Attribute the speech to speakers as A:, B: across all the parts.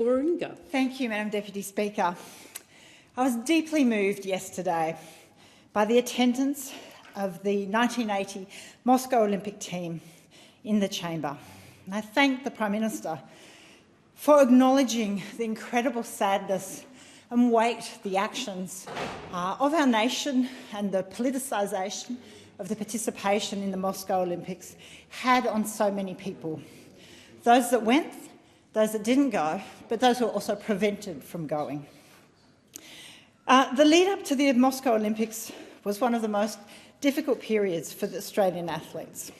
A: Warringah.
B: Thank you, Madam Deputy Speaker. I was deeply moved yesterday by the attendance of the 1980 Moscow Olympic team in the chamber. And I thank the Prime Minister for acknowledging the incredible sadness and weight the actions of our nation and the politicisation of the participation in the Moscow Olympics had on so many people. Those that went, those that didn't go, but those who were also prevented from going. The lead up to the Moscow Olympics was one of the most difficult periods for the Australian athletes.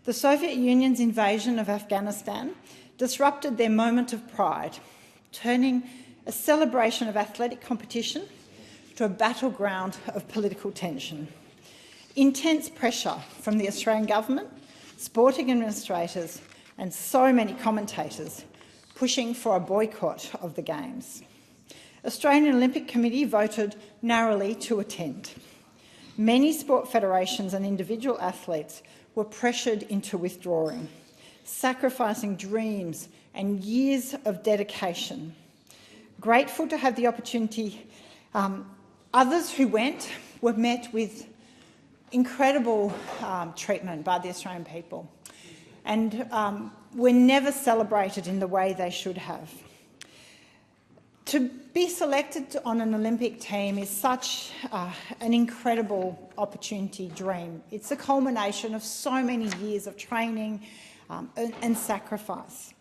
B: The Soviet Union's invasion of Afghanistan disrupted their moment of pride, turning a celebration of athletic competition to a battleground of political tension. Intense pressure from the Australian government, sporting administrators and so many commentators pushing for a boycott of the Games. Australian Olympic Committee voted narrowly to attend. Many sport federations and individual athletes were pressured into withdrawing, sacrificing dreams and years of dedication. Grateful to have the opportunity, others who went were met with incredible treatment by the Australian people and were never celebrated in the way they should have. To be selected on an Olympic team is such an incredible opportunity dream. It's a culmination of so many years of training and sacrifice.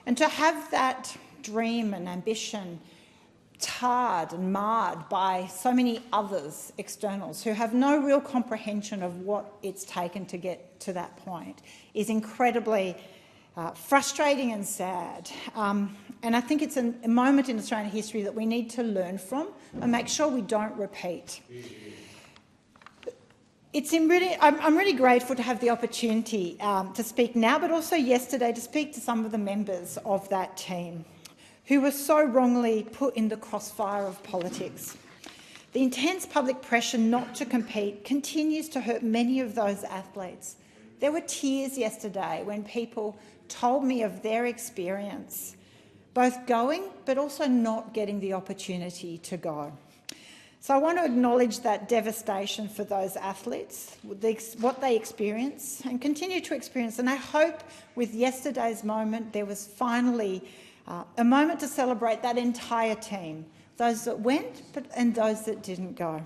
B: And to have that dream and ambition tarred and marred by so many others, externals, who have no real comprehension of what it's taken to get to that point is incredibly frustrating and sad. And I think it's a moment in Australian history that we need to learn from and make sure we don't repeat. I'm really grateful to have the opportunity to speak now, but also yesterday to speak to some of the members of that team who were so wrongly put in the crossfire of politics. The intense public pressure not to compete continues to hurt many of those athletes. There were tears yesterday when people told me of their experience, both going but also not getting the opportunity to go. So I want to acknowledge that devastation for those athletes, what they experience and continue to experience. And I hope with yesterday's moment there was finally a moment to celebrate that entire team, those that went and those that didn't go.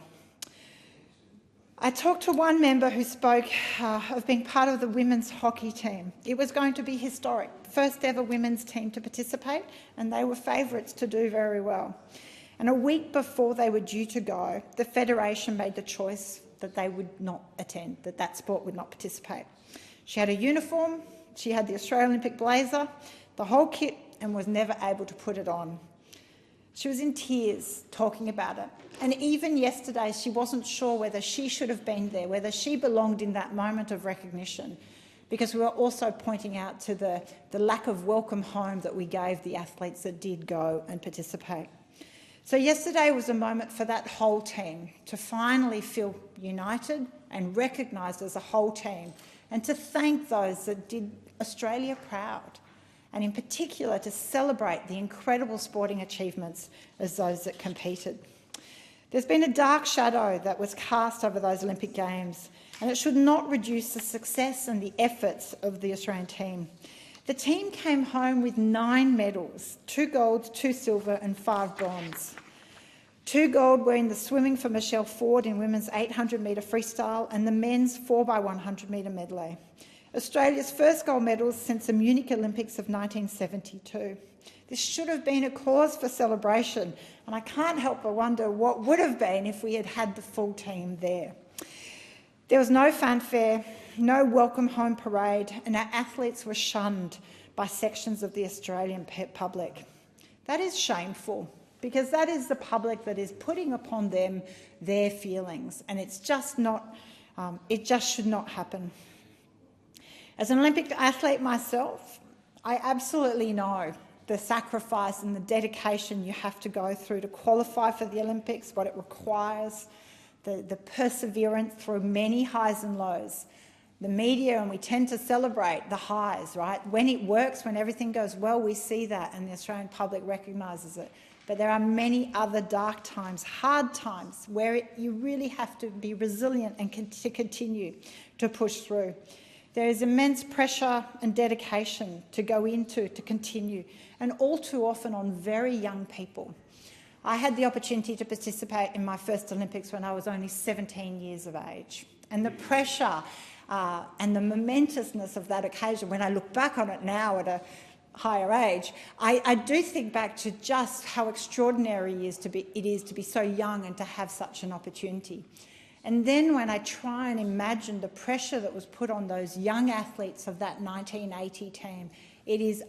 B: I talked to one member who spoke of being part of the women's hockey team. It was going to be historic, first ever women's team to participate, and they were favourites to do very well. And a week before they were due to go, the Federation made the choice that they would not attend, that sport would not participate. She had a uniform, she had the Australian Olympic blazer, the whole kit, and was never able to put it on. She was in tears talking about it. And even yesterday, she wasn't sure whether she should have been there, whether she belonged in that moment of recognition, because we were also pointing out to the lack of welcome home that we gave the athletes that did go and participate. So yesterday was a moment for that whole team to finally feel united and recognised as a whole team, and to thank those that did Australia proud, and in particular to celebrate the incredible sporting achievements as those that competed. There's been a dark shadow that was cast over those Olympic Games, and it should not reduce the success and the efforts of the Australian team. The team came home with 9 medals, 2 golds, 2 silver and 5 bronze. 2 gold were in the swimming for Michelle Ford in women's 800-metre freestyle and the men's 4x100-metre medley. Australia's first gold medals since the Munich Olympics of 1972. This should have been a cause for celebration, and I can't help but wonder what would have been if we had had the full team there. There was no fanfare, no welcome home parade, and our athletes were shunned by sections of the Australian public. That is shameful, because that is the public that is putting upon them their feelings, and it's just not, it just should not happen. As an Olympic athlete myself, I absolutely know the sacrifice and the dedication you have to go through to qualify for the Olympics, what it requires, the perseverance through many highs and lows. the media, and we tend to celebrate the highs, right? When it works, when everything goes well, we see that, and the Australian public recognises it. But there are many other dark times, hard times, where you really have to be resilient and to continue to push through. There is immense pressure and dedication to go into, to continue, and all too often on very young people. I had the opportunity to participate in my first Olympics when I was only 17 years of age. And the pressure and the momentousness of that occasion, when I look back on it now at a higher age, I do think back to just how extraordinary it is to be so young and to have such an opportunity. And then when I try and imagine the pressure that was put on those young athletes of that 1980 team, it is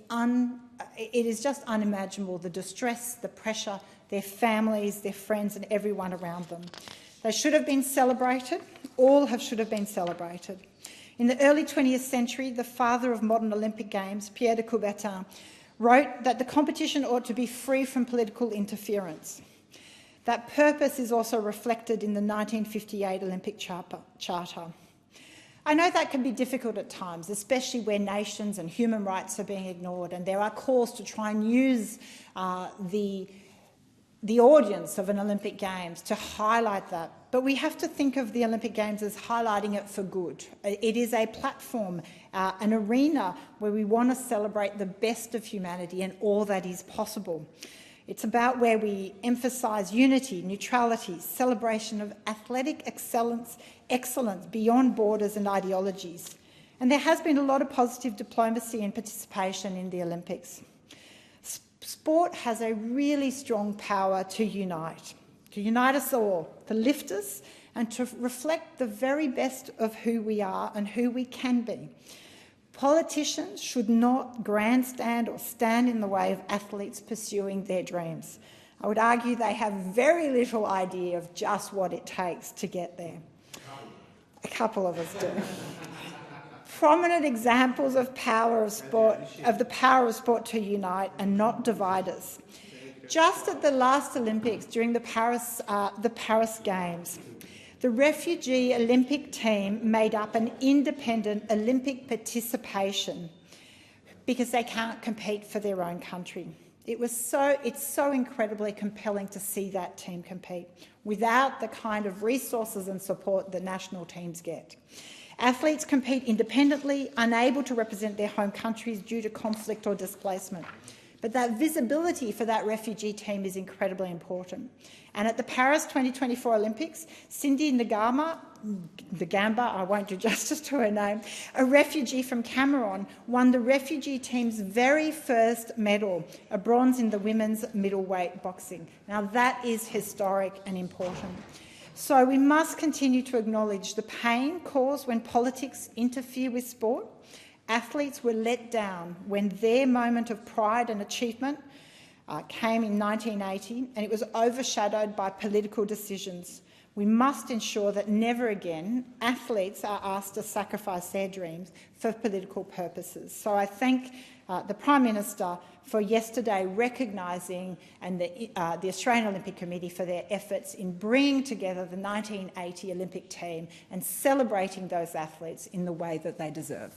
B: just unimaginable, the distress, the pressure, their families, their friends and everyone around them. They should have been celebrated. All should have been celebrated. In the early 20th century, the father of modern Olympic Games, Pierre de Coubertin, wrote that the competition ought to be free from political interference. That purpose is also reflected in the 1958 Olympic Charter. I know that can be difficult at times, especially where nations and human rights are being ignored, and there are calls to try and use the audience of an Olympic Games to highlight that. But we have to think of the Olympic Games as highlighting it for good. It is a platform, an arena where we want to celebrate the best of humanity and all that is possible. It's about where we emphasise unity, neutrality, celebration of athletic excellence beyond borders and ideologies. And there has been a lot of positive diplomacy and participation in the Olympics. Sport has a really strong power to unite us all, to lift us and to reflect the very best of who we are and who we can be. Politicians should not grandstand or stand in the way of athletes pursuing their dreams. I would argue they have very little idea of just what it takes to get there. A couple of us do. Prominent examples of the power of sport to unite and not divide us. Just at the last Olympics, during the Paris Games, the refugee Olympic team made up an independent Olympic participation because they can't compete for their own country. It's so incredibly compelling to see that team compete without the kind of resources and support that national teams get. Athletes compete independently, unable to represent their home countries due to conflict or displacement. But that visibility for that refugee team is incredibly important. And at the Paris 2024 Olympics, Cindy Ngamba, I won't do justice to her name, a refugee from Cameroon, won the refugee team's very first medal, a bronze in the women's middleweight boxing. Now that is historic and important. So we must continue to acknowledge the pain caused when politics interfere with sport. Athletes were let down when their moment of pride and achievement came in 1980, and it was overshadowed by political decisions. We must ensure that never again athletes are asked to sacrifice their dreams for political purposes. So I thank the Prime Minister for yesterday recognising and the Australian Olympic Committee for their efforts in bringing together the 1980 Olympic team and celebrating those athletes in the way that they deserve.